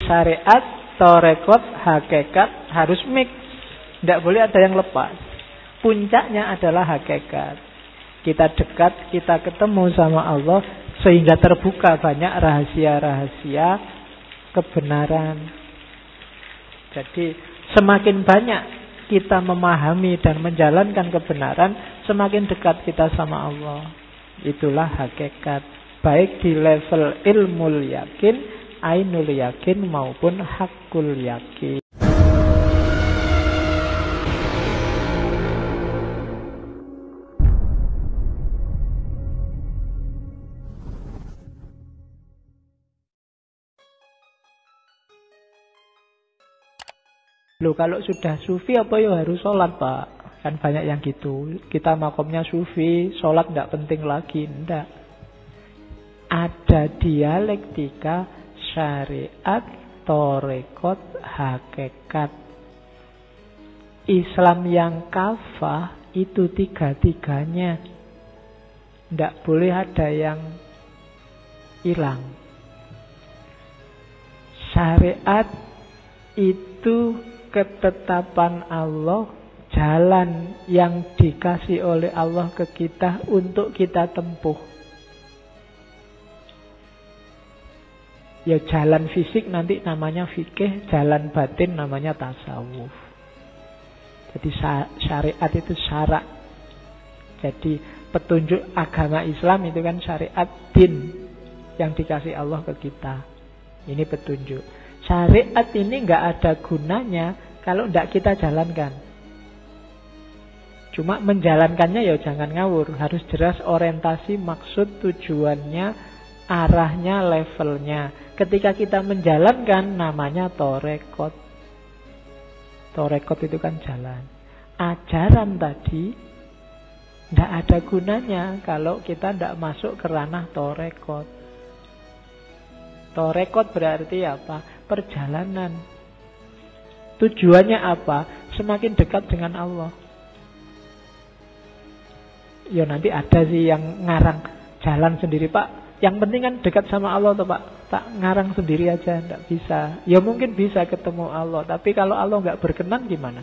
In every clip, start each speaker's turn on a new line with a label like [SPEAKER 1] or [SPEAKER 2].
[SPEAKER 1] syariat, torekot, hakikat harus mix. Tidak boleh ada yang lepas. Puncaknya adalah hakikat. Kita dekat, kita ketemu sama Allah, sehingga terbuka banyak rahasia-rahasia kebenaran. Jadi semakin banyak kita memahami dan menjalankan kebenaran, semakin dekat kita sama Allah. Itulah hakikat. Baik di level ilmul yakin, ainul yakin maupun hakul yakin. Loh, kalau sudah sufi apa ya harus sholat, Pak? Kan banyak yang gitu. Kita makomnya sufi, sholat tidak penting lagi. Tidak. Ada dialektika syariat, torekot, hakikat. Islam yang kafah itu tiga-tiganya. Tidak boleh ada yang hilang. Syariat itu ketetapan Allah, jalan yang dikasih oleh Allah ke kita untuk kita tempuh. Ya jalan fisik nanti namanya fikih, jalan batin namanya tasawuf. Jadi syariat itu syarak. Jadi petunjuk agama Islam itu kan syariat, din yang dikasih Allah ke kita. Ini petunjuk. Syariat ini nggak ada gunanya kalau tidak kita jalankan. Cuma menjalankannya ya jangan ngawur. Harus jelas orientasi, maksud, tujuannya, arahnya, levelnya. Ketika kita menjalankan namanya torekot. Torekot itu kan jalan. Ajaran tadi tidak ada gunanya kalau kita tidak masuk ke ranah torekot. Torekot berarti apa? Perjalanan. Tujuannya apa? Semakin dekat dengan Allah. Ya nanti ada sih yang ngarang jalan sendiri, Pak. Yang penting kan dekat sama Allah tuh, Pak. Tak ngarang sendiri aja, tidak bisa. Ya mungkin bisa ketemu Allah, tapi kalau Allah nggak berkenan gimana?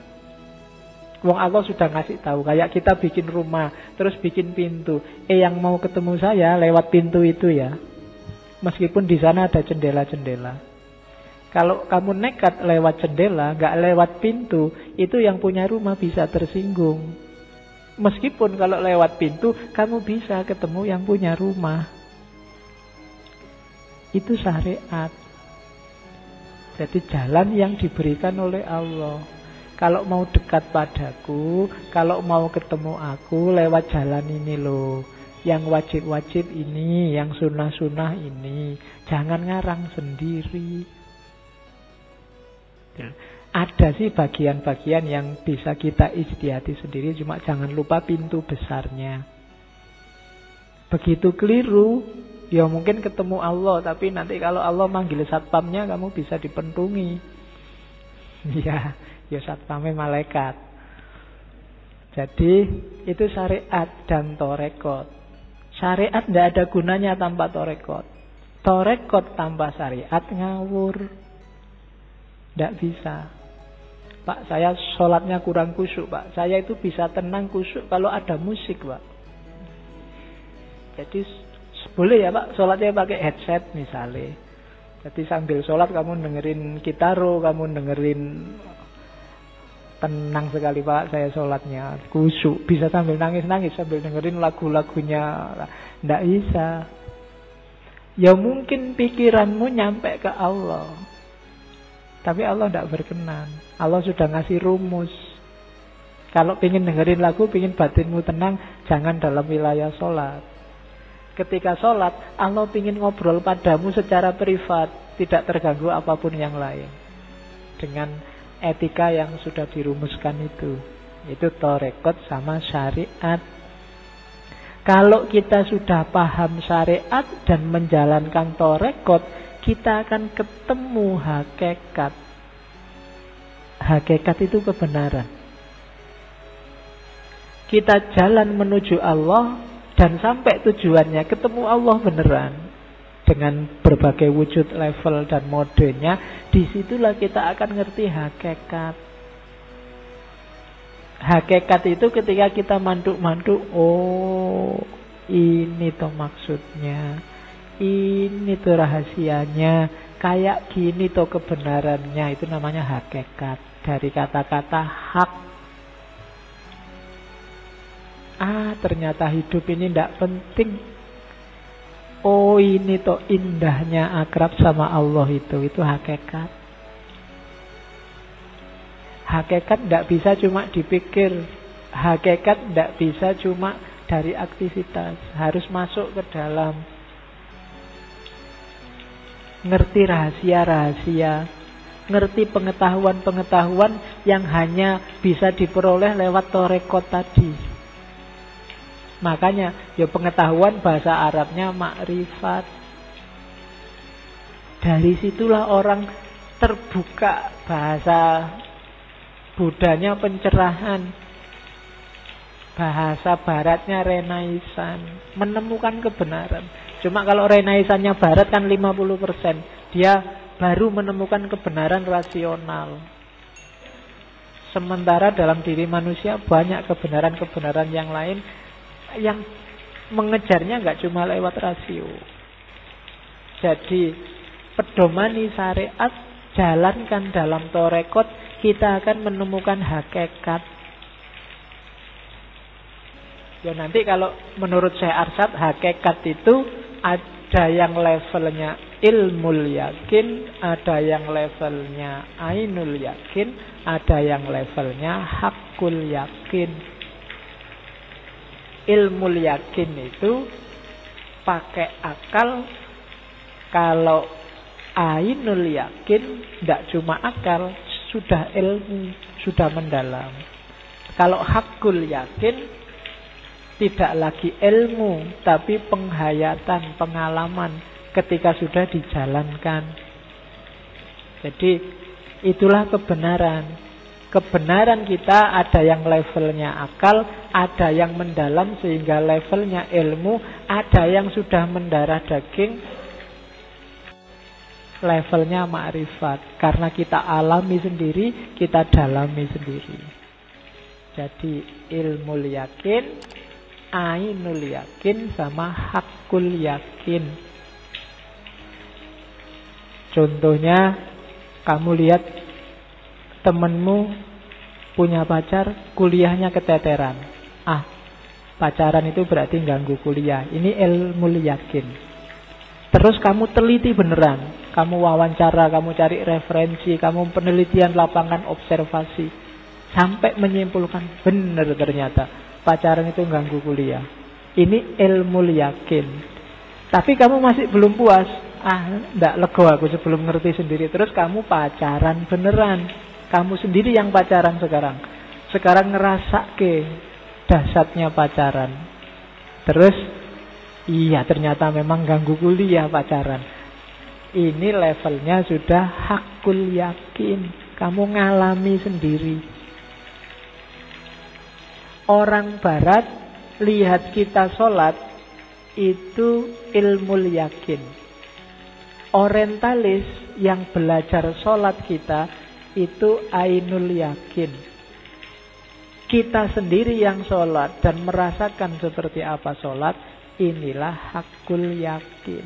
[SPEAKER 1] Wong Allah sudah ngasih tahu, kayak kita bikin rumah, terus bikin pintu. Yang mau ketemu saya lewat pintu itu ya. Meskipun di sana ada jendela-jendela. Kalau kamu nekat lewat jendela, nggak lewat pintu, itu yang punya rumah bisa tersinggung. Meskipun kalau lewat pintu, kamu bisa ketemu yang punya rumah. Itu syariat. Jadi jalan yang diberikan oleh Allah. Kalau mau dekat padaku, kalau mau ketemu aku, lewat jalan ini loh. Yang wajib-wajib ini, yang sunnah-sunnah ini. Jangan ngarang sendiri. Ada sih bagian-bagian yang bisa kita ijtihadi sendiri, cuma jangan lupa pintu besarnya. Begitu keliru, ya mungkin ketemu Allah, tapi nanti kalau Allah manggil satpamnya, kamu bisa dipentungi. Ya satpamnya malaikat. Jadi itu syariat dan torekot. Syariat tidak ada gunanya tanpa torekot. Torekot tanpa syariat ngawur. Tidak bisa. Pak, saya sholatnya kurang khusyuk, Pak. Saya itu bisa tenang khusyuk kalau ada musik, Pak. Jadi boleh ya, Pak, sholatnya pakai headset misalnya. Jadi sambil sholat kamu dengerin gitaro, kamu dengerin, tenang sekali, Pak, saya sholatnya khusyuk. Bisa sambil nangis-nangis, sambil dengerin lagu-lagunya. Tidak bisa. Ya mungkin pikiranmu nyampe ke Allah, tapi Allah tidak berkenan. Allah sudah ngasih rumus. Kalau ingin dengerin lagu, ingin batinmu tenang, jangan dalam wilayah sholat. Ketika sholat, Allah ingin ngobrol padamu secara privat, tidak terganggu apapun yang lain. Dengan etika yang sudah dirumuskan itu. Itu torekot sama syariat. Kalau kita sudah paham syariat dan menjalankan torekot, kita akan ketemu hakikat. Hakikat itu kebenaran. Kita jalan menuju Allah dan sampai tujuannya ketemu Allah beneran. dengan berbagai wujud, level, dan modenya. Disitulah kita akan ngerti hakikat. Hakikat itu ketika kita mantuk-mantuk, oh ini toh maksudnya, ini tuh rahasianya, kayak gini tuh kebenarannya. Itu namanya hakikat. Dari kata-kata hak. Ternyata hidup ini tidak penting. Oh ini tuh indahnya akrab sama Allah itu hakikat. Hakikat tidak bisa cuma dipikir. Hakikat tidak bisa cuma dari aktivitas. Harus masuk ke dalam. Ngerti rahasia-rahasia. Ngerti pengetahuan-pengetahuan yang hanya bisa diperoleh lewat torekot tadi. Makanya ya pengetahuan bahasa Arabnya makrifat. Dari situlah orang terbuka, bahasa Budanya pencerahan, bahasa Baratnya Renaisan, menemukan kebenaran. Cuma kalau Renaisannya Barat kan 50%, dia baru menemukan kebenaran rasional. Sementara dalam diri manusia banyak kebenaran-kebenaran yang lain yang mengejarnya nggak cuma lewat rasio. Jadi pedomani syariat, jalankan dalam torekot, kita akan menemukan hakikat. Ya nanti kalau menurut Syekh Arsyad, hakikat itu ada yang levelnya ilmul yakin, ada yang levelnya ainul yakin, ada yang levelnya hakul yakin. Ilmul yakin itu pakai akal. Kalau ainul yakin tidak cuma akal, sudah ilmu, sudah mendalam. Kalau hakul yakin tidak lagi ilmu, tapi penghayatan, pengalaman ketika sudah dijalankan. Jadi itulah kebenaran. Kebenaran kita ada yang levelnya akal, ada yang mendalam sehingga levelnya ilmu, ada yang sudah mendarah daging, levelnya ma'rifat. Karena kita alami sendiri, kita dalami sendiri. Jadi ilmul yakin, ainul yakin, sama hakul yakin. Contohnya, kamu lihat temenmu punya pacar, kuliahnya keteteran. Pacaran itu berarti ganggu kuliah. Ini ilmul yakin. Terus kamu teliti beneran. Kamu wawancara, kamu cari referensi, kamu penelitian lapangan, observasi. Sampai menyimpulkan, benar ternyata pacaran itu ganggu kuliah. Ini ilmul yakin. Tapi kamu masih belum puas. Ndak lego aku sebelum ngerti sendiri. Terus kamu pacaran beneran. Kamu sendiri yang pacaran sekarang. Sekarang ngerasa ke dahsyatnya pacaran. Terus, iya ternyata memang ganggu kuliah pacaran. Ini levelnya sudah hakul yakin. Kamu ngalami sendiri. Orang barat lihat kita sholat, itu ilmul yakin. Orientalis yang belajar sholat kita, itu ainul yakin. Kita sendiri yang sholat dan merasakan seperti apa sholat, inilah hakul yakin.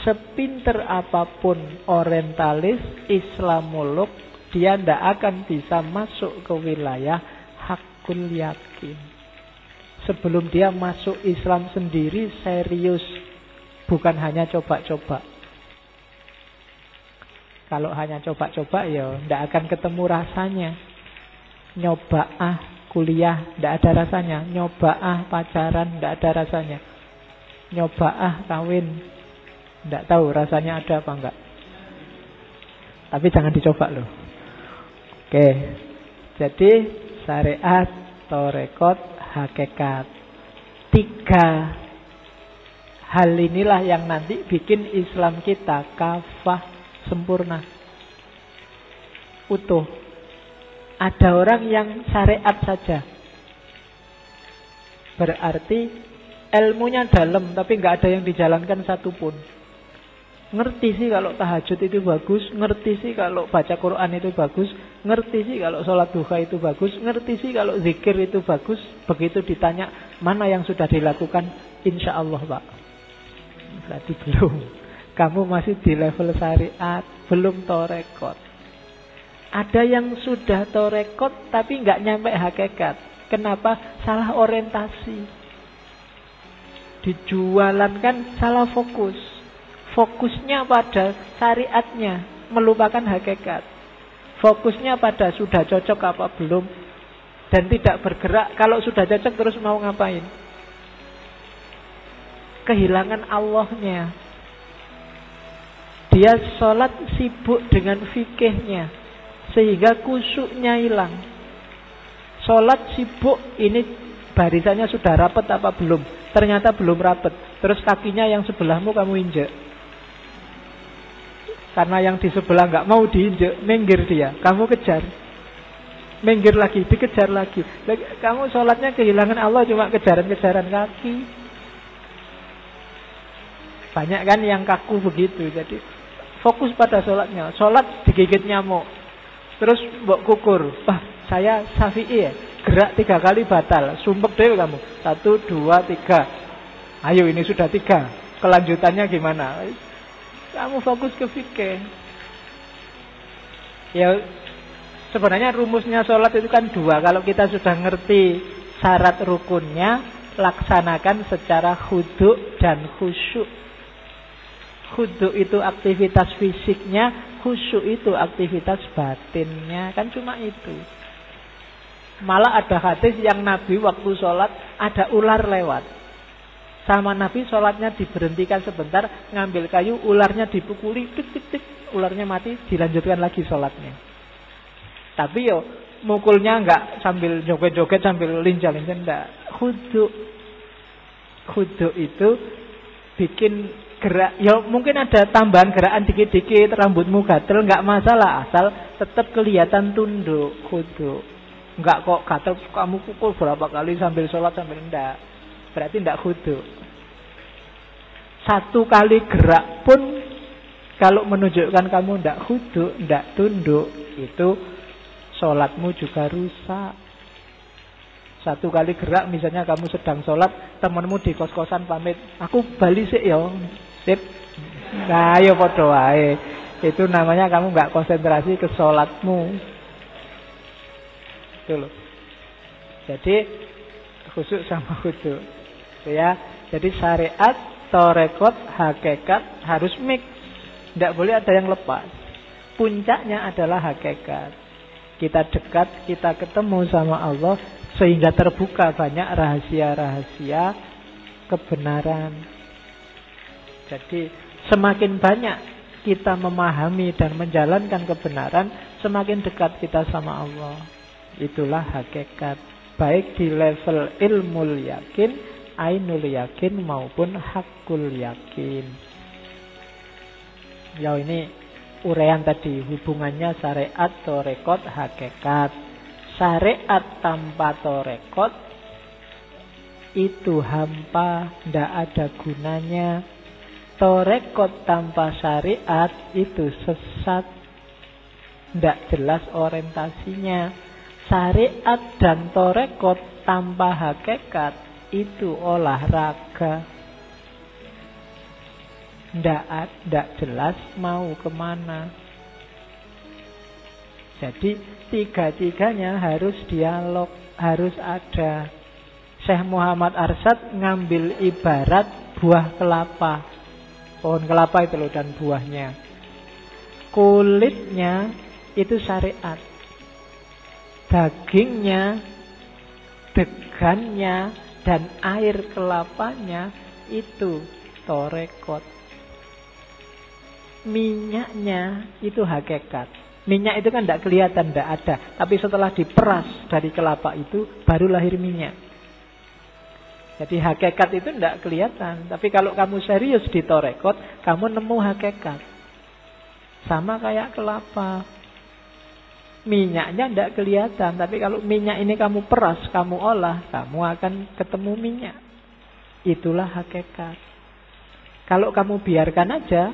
[SPEAKER 1] Sepinter apapun orientalis, Islamolog, dia tidak akan bisa masuk ke wilayah hakul yakin. Sebelum dia masuk Islam sendiri serius, bukan hanya coba-coba. Kalau hanya coba-coba ya tidak akan ketemu rasanya. Nyoba kuliah tidak ada rasanya. Nyoba pacaran tidak ada rasanya. Nyoba kawin tidak tahu rasanya ada apa enggak. Tapi jangan dicoba loh. Oke. Jadi syariat, torekot, hakikat. 3 hal inilah yang nanti bikin Islam kita kafah, sempurna, utuh. Ada orang yang syariat saja, berarti ilmunya dalam, tapi nggak ada yang dijalankan satupun. Ngerti sih kalau tahajud itu bagus, ngerti sih kalau baca Quran itu bagus, ngerti sih kalau sholat duha itu bagus, ngerti sih kalau zikir itu bagus. Begitu ditanya mana yang sudah dilakukan, insya Allah Pak. Berarti belum. Kamu masih di level syariat, belum torekot. Ada yang sudah torekot tapi nggak nyampe hakikat. Kenapa? Salah orientasi. Dijualan kan salah fokus. Fokusnya pada syariatnya, melupakan hakikat. Fokusnya pada sudah cocok apa belum, dan tidak bergerak. Kalau sudah cocok terus mau ngapain? Kehilangan Allahnya. Dia sholat sibuk dengan fikihnya, sehingga khusyuknya hilang. Sholat sibuk, ini barisannya sudah rapat apa belum? Ternyata belum rapat. Terus kakinya yang sebelahmu kamu injek. Karena yang di sebelah nggak mau diinjek, minggir dia. Kamu kejar. Minggir lagi, dikejar lagi. Kamu sholatnya kehilangan Allah cuma kejaran-kejaran kaki. Banyak kan yang kaku begitu. Jadi fokus pada sholatnya. Sholat digigit nyamuk. Terus mbok kukur. Wah, saya Syafi'i ya. Gerak 3 kali batal. Sumpek deh kamu. 1, 2, 3. Ayo ini sudah 3. Kelanjutannya gimana? Kamu fokus ke fikih. Ya sebenarnya rumusnya sholat itu kan 2. Kalau kita sudah ngerti syarat rukunnya, laksanakan secara khudu' dan khusyuk. Khudu' itu aktivitas fisiknya, khusyuk itu aktivitas batinnya. Kan cuma itu. Malah ada hadis yang Nabi waktu sholat ada ular lewat. Sama Nabi sholatnya diberhentikan sebentar, ngambil kayu, ularnya dipukuli, tik tik tik, ularnya mati, dilanjutkan lagi sholatnya. Tapi yo mukulnya enggak sambil joget-joget sambil lincah-lincah, enggak. Khudu itu bikin gerak. Ya mungkin ada tambahan gerakan dikit-dikit, rambutmu gatel, enggak masalah, asal tetap kelihatan tunduk. Khudu. Enggak kok gatel kamu pukul berapa kali sambil sholat sambil enggak. Berarti tidak khudu. 1 kali gerak pun kalau menunjukkan kamu tidak khudu, tidak tunduk, itu sholatmu juga rusak. 1 kali gerak, misalnya kamu sedang sholat, temanmu di kos-kosan pamit, aku bali sik yo, sip. Nah, ayo podo wae. Itu namanya kamu nggak konsentrasi ke sholatmu. Itu loh. Jadi khusyuk sama khudu. Ya, jadi syariat, torekot, hakikat harus mix. Tidak boleh ada yang lepas. Puncaknya adalah hakikat. Kita dekat, kita ketemu sama Allah, sehingga terbuka banyak rahasia-rahasia kebenaran. Jadi semakin banyak kita memahami dan menjalankan kebenaran, semakin dekat kita sama Allah. Itulah hakikat. Baik di level ilmul yakin, ainul yakin maupun hakul yakin. Ya ini uraian tadi, hubungannya syariat, torekot, hakikat. Syariat tanpa torekot itu hampa, tidak ada gunanya. Torekot tanpa syariat itu sesat, tidak jelas orientasinya. Syariat dan torekot tanpa hakikat itu olahraga. Tidak jelas mau kemana. Jadi 3-3-nya harus dialog, harus ada. Syekh Muhammad Arsyad ngambil ibarat buah kelapa. Pohon kelapa itu loh, dan buahnya. Kulitnya itu syariat. Dagingnya, degannya, dan air kelapanya itu torekot. Minyaknya itu hakikat. Minyak itu kan tidak kelihatan, tidak ada. Tapi setelah diperas dari kelapa itu baru lahir minyak. Jadi hakikat itu tidak kelihatan. Tapi kalau kamu serius di torekot, kamu nemu hakikat. Sama kayak kelapa. Minyaknya tidak kelihatan. Tapi kalau minyak ini kamu peras, kamu olah, kamu akan ketemu minyak. Itulah hakikat. Kalau kamu biarkan aja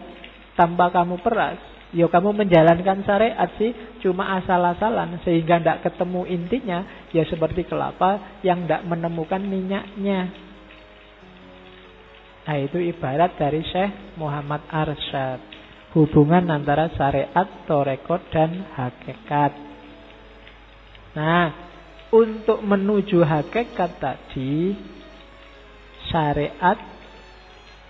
[SPEAKER 1] tanpa kamu peras, ya kamu menjalankan syariat sih cuma asal-asalan sehingga tidak ketemu intinya. Ya seperti kelapa yang tidak menemukan minyaknya. Nah itu ibarat dari Syekh Muhammad Arsyad. Hubungan antara syariat, torekot, dan hakikat. Nah, untuk menuju hakikat tadi, syariat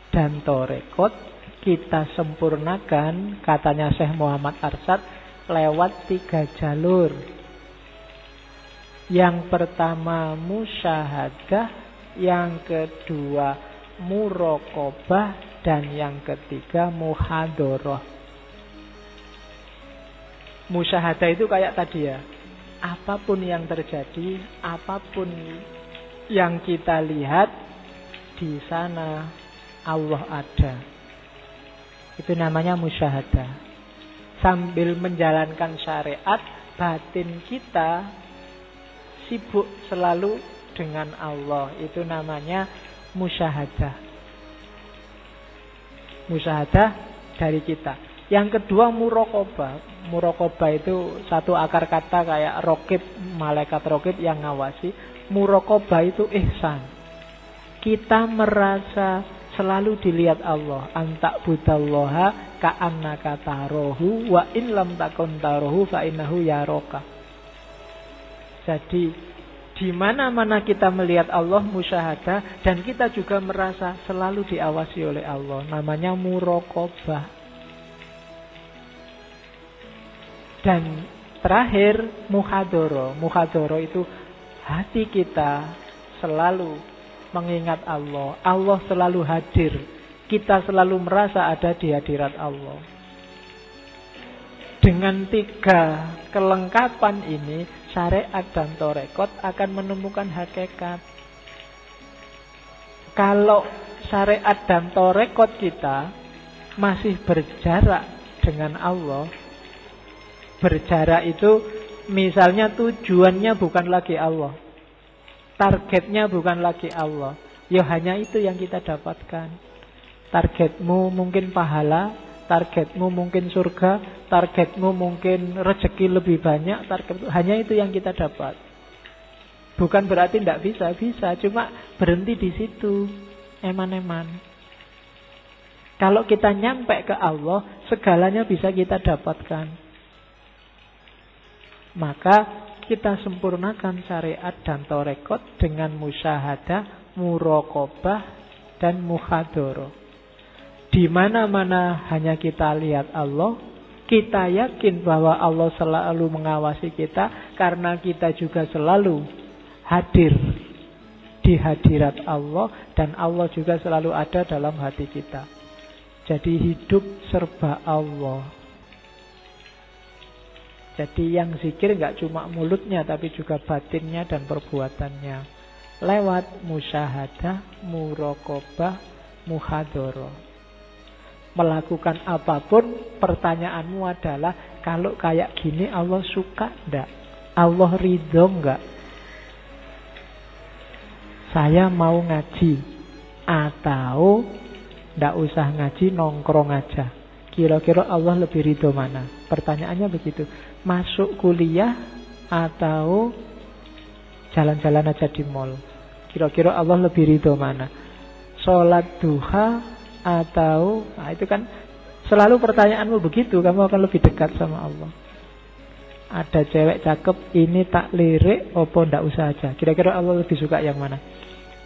[SPEAKER 1] dan torekot kita sempurnakan, katanya Syekh Muhammad Arsyad, lewat 3 jalur. Yang pertama musyahadah, yang kedua muraqabah, dan yang ketiga muhadharah. Musyahadah itu kayak tadi ya, apapun yang terjadi, apapun yang kita lihat, di sana Allah ada. Itu namanya musyahadah. Sambil menjalankan syariat, batin kita sibuk selalu dengan Allah. Itu namanya musyahadah. Musyahadah dari kita. Yang kedua muraqabah. Muraqabah itu satu akar kata kayak raqib, malaikat raqib yang ngawasi. Muraqabah itu ihsan. Kita merasa selalu dilihat Allah. Anta budallaha ka'annaka tarahu wa in lam takun tarahu fa innahu yaraka. Jadi di mana-mana kita melihat Allah, musyahadah, dan kita juga merasa selalu diawasi oleh Allah. Namanya muraqabah. Dan terakhir muhadharah. Muhadharah itu hati kita selalu mengingat Allah. Allah selalu hadir. Kita selalu merasa ada di hadirat Allah. Dengan 3 kelengkapan ini, syariat dan torekot akan menemukan hakikat. Kalau syariat dan torekot kita masih berjarak dengan Allah, berjarak itu misalnya tujuannya bukan lagi Allah, targetnya bukan lagi Allah, ya hanya itu yang kita dapatkan. Targetmu mungkin pahala, targetmu mungkin surga, targetmu mungkin rezeki lebih banyak, hanya itu yang kita dapat. Bukan berarti tidak bisa, cuma berhenti di situ, eman-eman. Kalau kita nyampe ke Allah, segalanya bisa kita dapatkan. Maka kita sempurnakan syariat dan torekot dengan musyahadah, muraqabah, dan muhadharah. Di mana-mana hanya kita lihat Allah, kita yakin bahwa Allah selalu mengawasi kita karena kita juga selalu hadir di hadirat Allah dan Allah juga selalu ada dalam hati kita. Jadi hidup serba Allah. Jadi yang zikir nggak cuma mulutnya tapi juga batinnya dan perbuatannya. Lewat musyahadah, muraqabah, muhadharah. Melakukan apapun, pertanyaanmu adalah kalau kayak gini Allah suka enggak? Allah ridho enggak? Saya mau ngaji atau enggak usah ngaji, nongkrong aja. Kira-kira Allah lebih ridho mana? Pertanyaannya begitu. Masuk kuliah atau jalan-jalan aja di mall? Kira-kira Allah lebih ridho mana? Sholat duha atau, nah itu kan selalu pertanyaanmu begitu, kamu akan lebih dekat sama Allah. Ada cewek cakep, ini tak lirik, opo ndak usah aja. Kira-kira Allah lebih suka yang mana?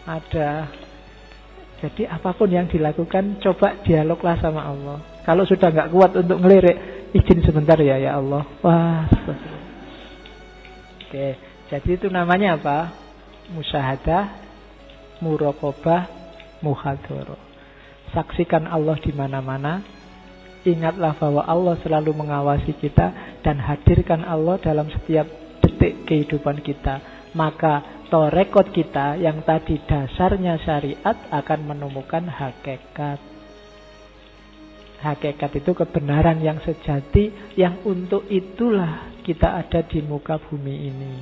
[SPEAKER 1] Ada. Jadi apapun yang dilakukan, coba dialoglah sama Allah. Kalau sudah nggak kuat untuk ngelirik, izin sebentar ya Allah. Wah, oke. Jadi itu namanya apa? Musyahadah, muraqabah, muhadharah. Saksikan Allah di mana-mana. Ingatlah bahwa Allah selalu mengawasi kita dan hadirkan Allah dalam setiap detik kehidupan kita. Maka torekot kita yang tadi dasarnya syariat akan menemukan hakikat. Hakikat itu kebenaran yang sejati, yang untuk itulah kita ada di muka bumi ini.